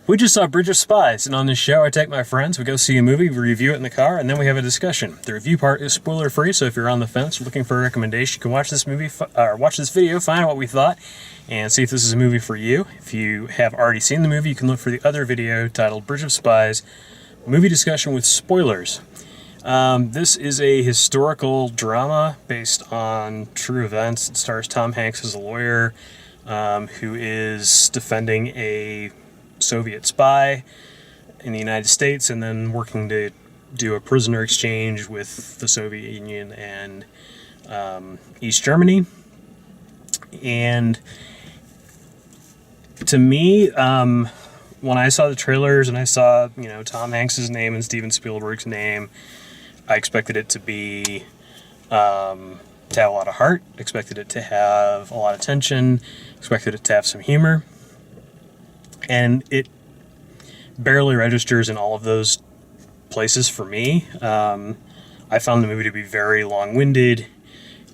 We just saw Bridge of Spies, and on this show I take my friends, we go see a movie, we review it in the car, and then we have a discussion. The review part is spoiler-free, so if you're on the fence looking for a recommendation, you can watch this movie, or watch this video, find out what we thought, and see if this is a movie for you. If you have already seen the movie, you can look for the other video titled Bridge of Spies, movie discussion with spoilers. This is a historical drama based on true events. It stars Tom Hanks as a lawyer who is defending a Soviet spy in the United States and then working to do a prisoner exchange with the Soviet Union and East Germany. And to me, when I saw the trailers and I saw, Tom Hanks' name and Steven Spielberg's name, I expected it to be to have a lot of heart, expected it to have a lot of tension, expected it to have some humor. And it barely registers in all of those places for me. I found the movie to be very long-winded,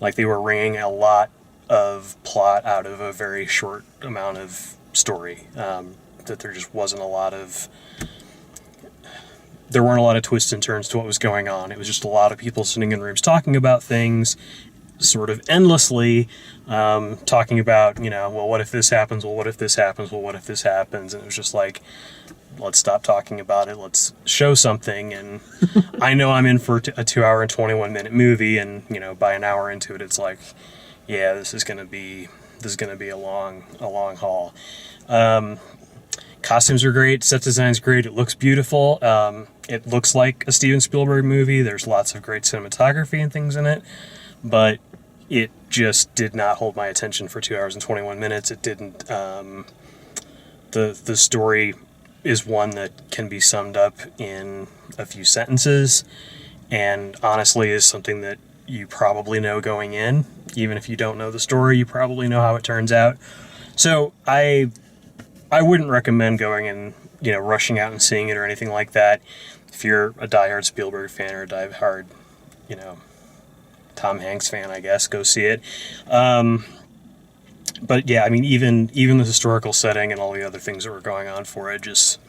like they were wringing a lot of plot out of a very short amount of story. That there just wasn't there weren't a lot of twists and turns to what was going on. It was just a lot of people sitting in rooms talking about things, sort of endlessly, talking about, well, what if this happens? Well, what if this happens? Well, what if this happens? And it was just like, let's stop talking about it. Let's show something. And I know I'm in for a 2 hour and 21 minute movie. And, by an hour into it, it's like, yeah, this is going to be a long haul. Costumes are great. Set design's great. It looks beautiful. It looks like a Steven Spielberg movie. There's lots of great cinematography and things in it. But it just did not hold my attention for 2 hours and 21 minutes. It didn't. The story is one that can be summed up in a few sentences, and honestly is something that you probably know going in. Even if you don't know the story, you probably know how it turns out. So I wouldn't recommend going and rushing out and seeing it or anything like that. If you're a diehard Spielberg fan or a diehard, Tom Hanks fan, I guess, go see it. But yeah, I mean, even the historical setting and all the other things that were going on for it just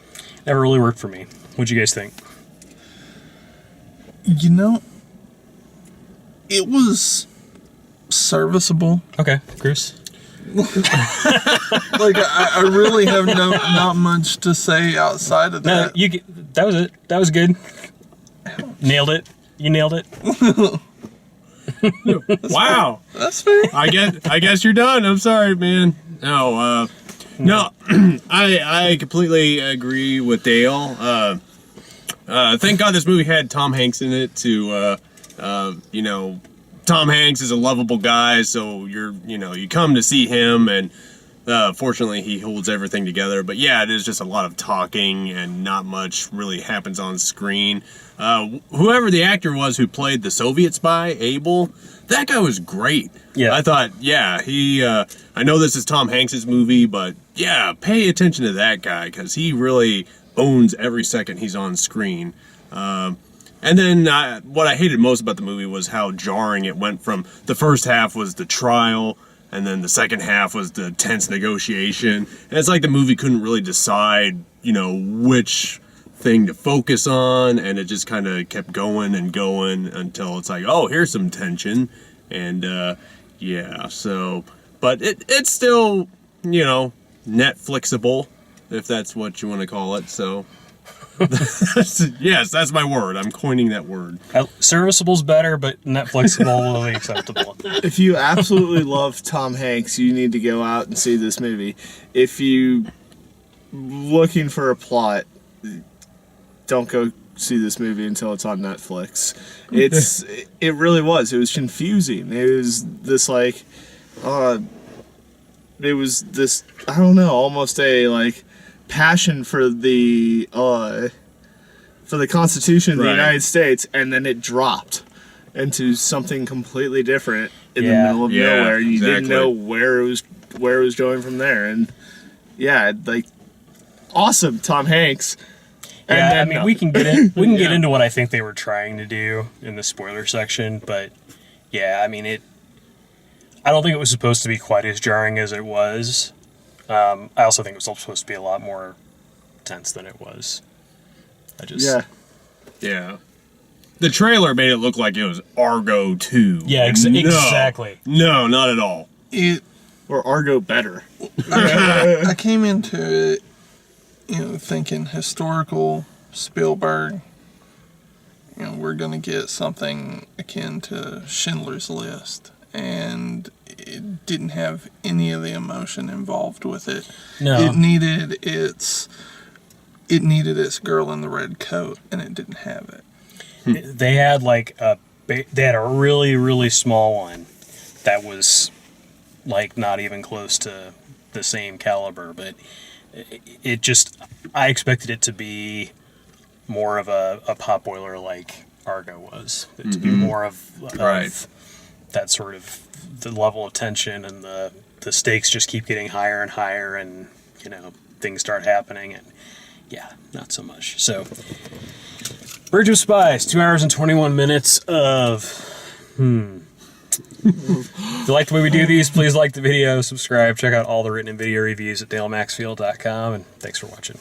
never really worked for me. What'd you guys think? It was serviceable. Okay, Bruce. Like I really have not much to say outside of that. No, that was it. That was good. Nailed it. You nailed it. Wow. That's fair. I guess you're done. I'm sorry, man. No, I completely agree with Dale. Thank God this movie had Tom Hanks in it to, Tom Hanks is a lovable guy, so you come to see him, and fortunately he holds everything together. But yeah, it is just a lot of talking and not much really happens on screen. Whoever the actor was who played the Soviet spy, Abel, that guy was great. Yeah. I thought, I know this is Tom Hanks' movie, but yeah, pay attention to that guy, because he really owns every second he's on screen. And then what I hated most about the movie was how jarring it went from the first half was the trial, and then the second half was the tense negotiation. And it's like the movie couldn't really decide, which thing to focus on, and it just kind of kept going and going until it's like, oh, here's some tension. And but it's still, Netflixable, if that's what you want to call it, so... Yes, that's my word. I'm coining that word. Serviceable's better, but Netflixable will be acceptable. If you absolutely love Tom Hanks, you need to go out and see this movie. If you looking for a plot, don't go see this movie until it's on Netflix. It really was. It was confusing. It was this I don't know, almost a passion for the Constitution of the United States, and then it dropped into something completely different in the middle of nowhere. You didn't know where it was going from there, and awesome Tom Hanks. And then, we can get into what I think they were trying to do in the spoiler section, but I don't think it was supposed to be quite as jarring as it was. I also think it was supposed to be a lot more tense than it was. Yeah. The trailer made it look like it was Argo 2. Yeah, No. exactly. No, not at all. Or Argo better. I came into it, thinking historical Spielberg. We're gonna get something akin to Schindler's List, and it didn't have any of the emotion involved with it. No. It needed its girl in the red coat, and it didn't have it. They had they had a really, really small one that was like not even close to the same caliber, but it just, I expected it to be more of a potboiler like Argo was. To be more of that sort of the level of tension, and the stakes just keep getting higher and higher, and things start happening, and not so much. So Bridge of Spies, 2 hours and 21 minutes of If you like the way we do these, please like the video, subscribe, check out all the written and video reviews at dalemaxfield.com, and thanks for watching.